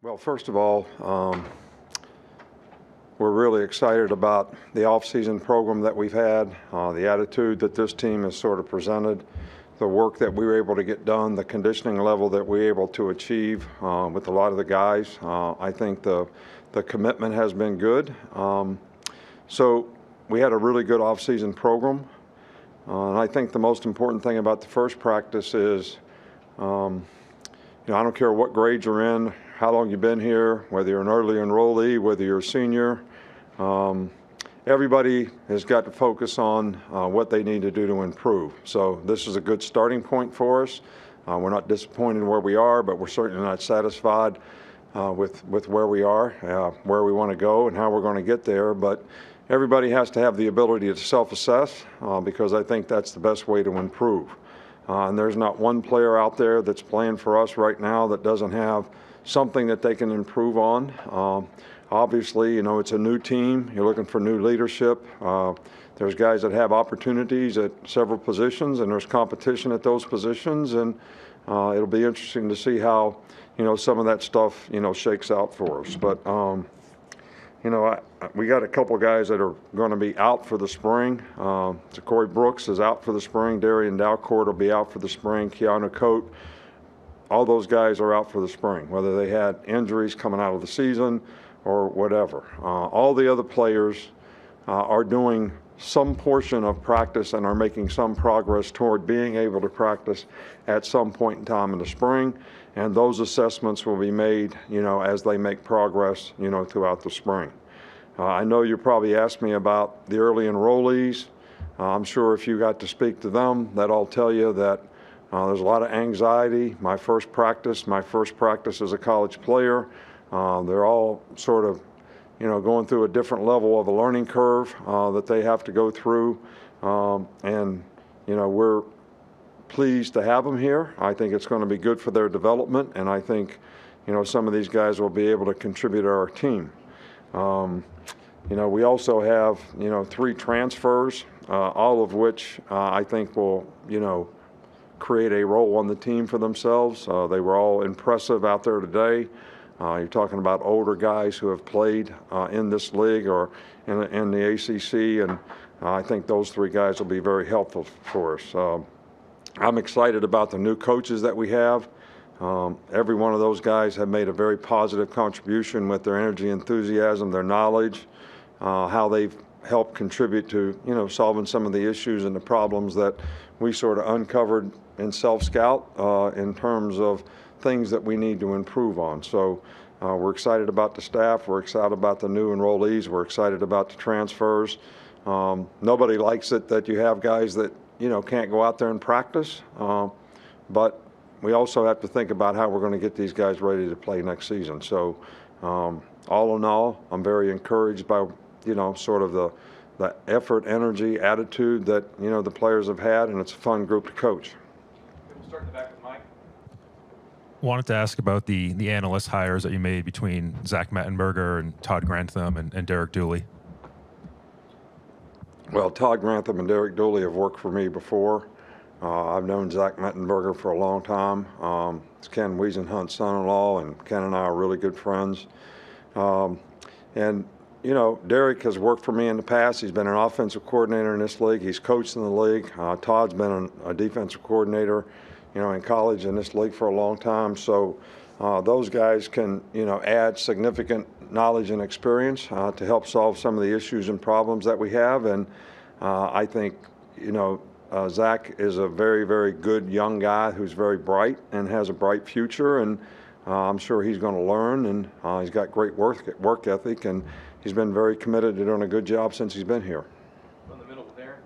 Well, first of all, we're really excited about the offseason program that we've had, the attitude that this team has sort of presented, the work that we were able to get done, the conditioning level that we were able to achieve with a lot of the guys. I think the commitment has been good. So we had a really good offseason program. And I think the most important thing about the first practice is, I don't care what grade you're in, how long you've been here, whether you're an early enrollee, whether you're a senior. Everybody has got to focus on what they need to do to improve. So this is a good starting point for us. We're not disappointed where we are, but we're certainly not satisfied with where we are, where we want to go, and how we're going to get there. But everybody has to have the ability to self-assess because I think that's the best way to improve. And there's not one player out there that's playing for us right now that doesn't have something that they can improve on. Obviously, it's a new team. You're looking for new leadership. There's guys that have opportunities at several positions, and there's competition at those positions. And it'll be interesting to see how, some of that stuff, shakes out for us. But, we got a couple guys that are going to be out for the spring. Corey Brooks is out for the spring. Darian Dalcourt will be out for the spring. Keanu Coate. All those guys are out for the spring, whether they had injuries coming out of the season or whatever. All the other players are doing some portion of practice and are making some progress toward being able to practice at some point in time in the spring. And those assessments will be made, as they make progress, throughout the spring. I know you probably asked me about the early enrollees. I'm sure if you got to speak to them, that I'll tell you that there's a lot of anxiety. My first practice as a college player. They're all sort of, going through a different level of a learning curve that they have to go through. And we're pleased to have them here. I think it's going to be good for their development, and I think, some of these guys will be able to contribute to our team. We also have, 3 transfers, all of which I think will, create a role on the team for themselves. They were all impressive out there today. You're talking about older guys who have played in this league or in the ACC, and I think those 3 guys will be very helpful for us. I'm excited about the new coaches that we have. Every one of those guys have made a very positive contribution with their energy, enthusiasm, their knowledge, how they've helped contribute to, solving some of the issues and the problems that we sort of uncovered in self-scout in terms of things that we need to improve on. So we're excited about the staff. We're excited about the new enrollees. We're excited about the transfers. Nobody likes it that you have guys that, can't go out there and practice. But we also have to think about how we're going to get these guys ready to play next season. So all in all, I'm very encouraged by, sort of the effort, energy, attitude that, the players have had, and it's a fun group to coach. We'll start in the back with Mike. Wanted to ask about the analyst hires that you made between Zach Mettenberger and Todd Grantham and Derek Dooley. Well, Todd Grantham and Derek Dooley have worked for me before. I've known Zach Mettenberger for a long time. It's Ken Wiesenhunt's son-in-law, and Ken and I are really good friends. And Derek has worked for me in the past. He's been an offensive coordinator in this league. He's coached in the league. Todd's been a defensive coordinator, in college in this league for a long time. So those guys can, add significant knowledge and experience to help solve some of the issues and problems that we have. And I think, Zach is a very, very good young guy who's very bright and has a bright future. And I'm sure he's going to learn, and he's got great work ethic, and he's been very committed to doing a good job since he's been here. In the middle there.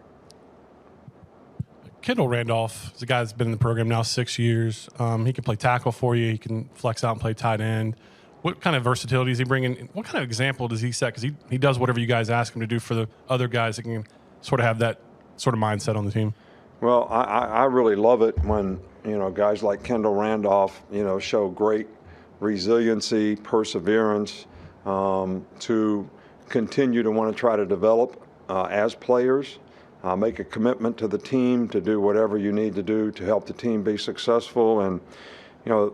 Kendall Randolph is a guy that's been in the program now 6 years. He can play tackle for you. He can flex out and play tight end. What kind of versatility is he bringing? What kind of example does he set? Because he does whatever you guys ask him to do for the other guys that can sort of have that sort of mindset on the team. Well, I really love it when, guys like Kendall Randolph, show great resiliency, perseverance to continue to want to try to develop as players, make a commitment to the team to do whatever you need to do to help the team be successful. And,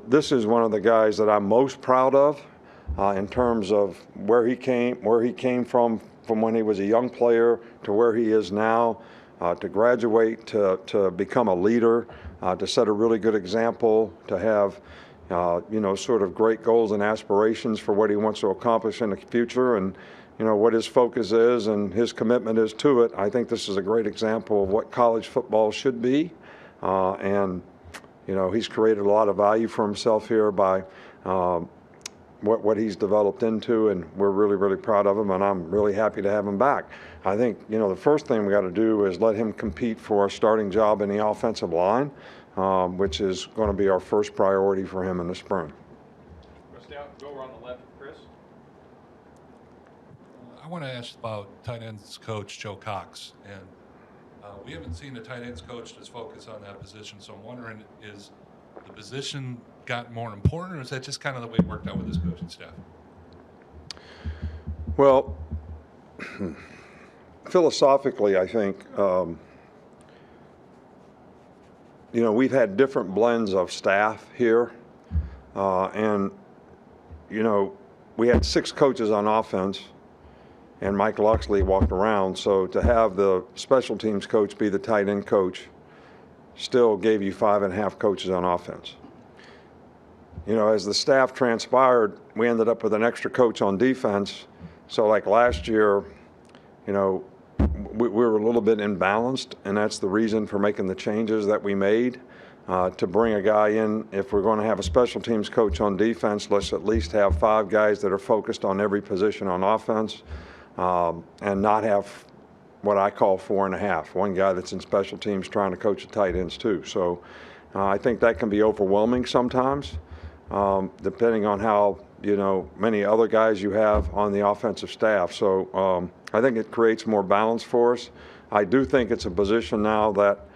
this is one of the guys that I'm most proud of in terms of where he came from when he was a young player to where he is now, to graduate, to become a leader, to set a really good example, to have, sort of great goals and aspirations for what he wants to accomplish in the future, and what his focus is and his commitment is to it. I think this is a great example of what college football should be, and he's created a lot of value for himself here by what he's developed into, and we're really, really proud of him, and I'm really happy to have him back. I think, the first thing we got to do is let him compete for a starting job in the offensive line, which is going to be our first priority for him in the spring. Stay out, go around the left, Chris. I want to ask about tight ends coach Joe Cox, and we haven't seen the tight ends coach just focus on that position. So I'm wondering, is the position got more important, or is that just kind of the way it worked out with his coaching staff? Well, philosophically, I think we've had different blends of staff here, and we had 6 coaches on offense, and Mike Loxley walked around. So to have the special teams coach be the tight end coach still gave you 5.5 coaches on offense. As the staff transpired, we ended up with an extra coach on defense. So like last year, we were a little bit imbalanced, and that's the reason for making the changes that we made to bring a guy in. If we're going to have a special teams coach on defense, let's at least have 5 guys that are focused on every position on offense, and not have what I call 4.5. One guy that's in special teams trying to coach the tight ends too. So I think that can be overwhelming sometimes, depending on how many other guys you have on the offensive staff. So I think it creates more balance for us. I do think it's a position now that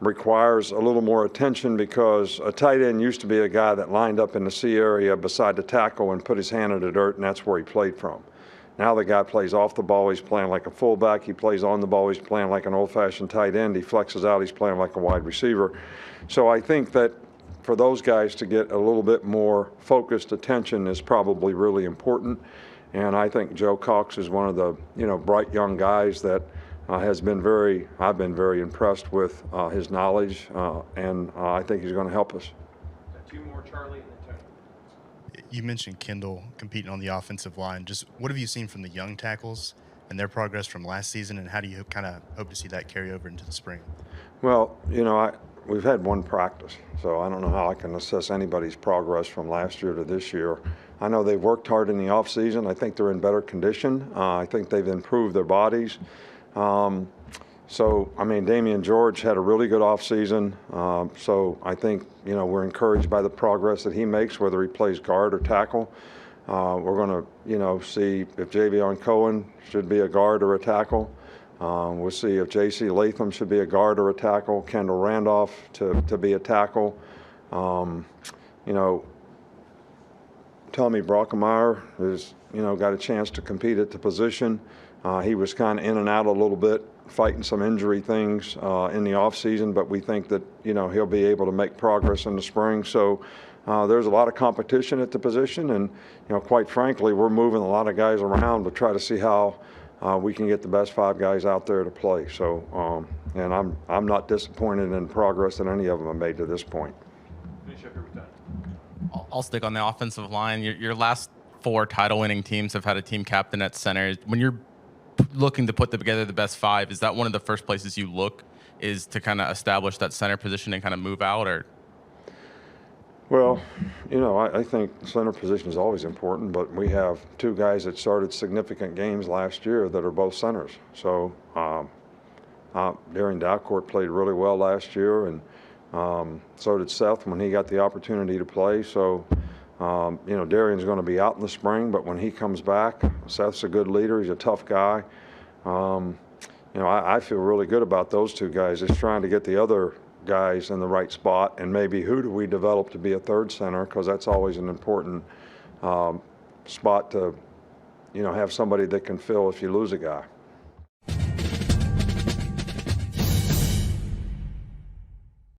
requires a little more attention, because a tight end used to be a guy that lined up in the C area beside the tackle and put his hand in the dirt, and that's where he played from. Now the guy plays off the ball, he's playing like a fullback. He plays on the ball, he's playing like an old-fashioned tight end. He flexes out, he's playing like a wide receiver. So I think that for those guys to get a little bit more focused attention is probably really important. And I think Joe Cox is one of the bright young guys that I've been very impressed with his knowledge, and I think he's going to help us. 2 more, Charlie, and then Tony. You mentioned Kendall competing on the offensive line. Just what have you seen from the young tackles and their progress from last season, and how do you kind of hope to see that carry over into the spring? Well, we've had 1 practice, so I don't know how I can assess anybody's progress from last year to this year. I know they've worked hard in the offseason. I think they're in better condition. I think they've improved their bodies. Damian George had a really good offseason. So I think, we're encouraged by the progress that he makes, whether he plays guard or tackle. We're going to, see if Javion Cohen should be a guard or a tackle. We'll see if J.C. Latham should be a guard or a tackle, Kendall Randolph to be a tackle. Tommy Brockemeyer has, got a chance to compete at the position. He was kind of in and out a little bit, fighting some injury things in the offseason, but we think that, he'll be able to make progress in the spring. So there's a lot of competition at the position, and, quite frankly, we're moving a lot of guys around to try to see how we can get the best 5 guys out there to play. So, and I'm not disappointed in progress that any of them have made to this point. Finish up here with Tony. I'll stick on the offensive line. Your last 4 title-winning teams have had a team captain at center. When you're looking to put together the best 5, is that one of the first places you look, is to kind of establish that center position and kind of move out? Or Well, I think center position is always important, but we have 2 guys that started significant games last year that are both centers. So Darian Dalcourt played really well last year, and so did Seth when he got the opportunity to play. So Darian's going to be out in the spring, but when he comes back, Seth's a good leader. He's a tough guy. I feel really good about those 2 guys. Just trying to get the other guys in the right spot, and maybe who do we develop to be a 3rd center, because that's always an important spot to, have somebody that can fill if you lose a guy.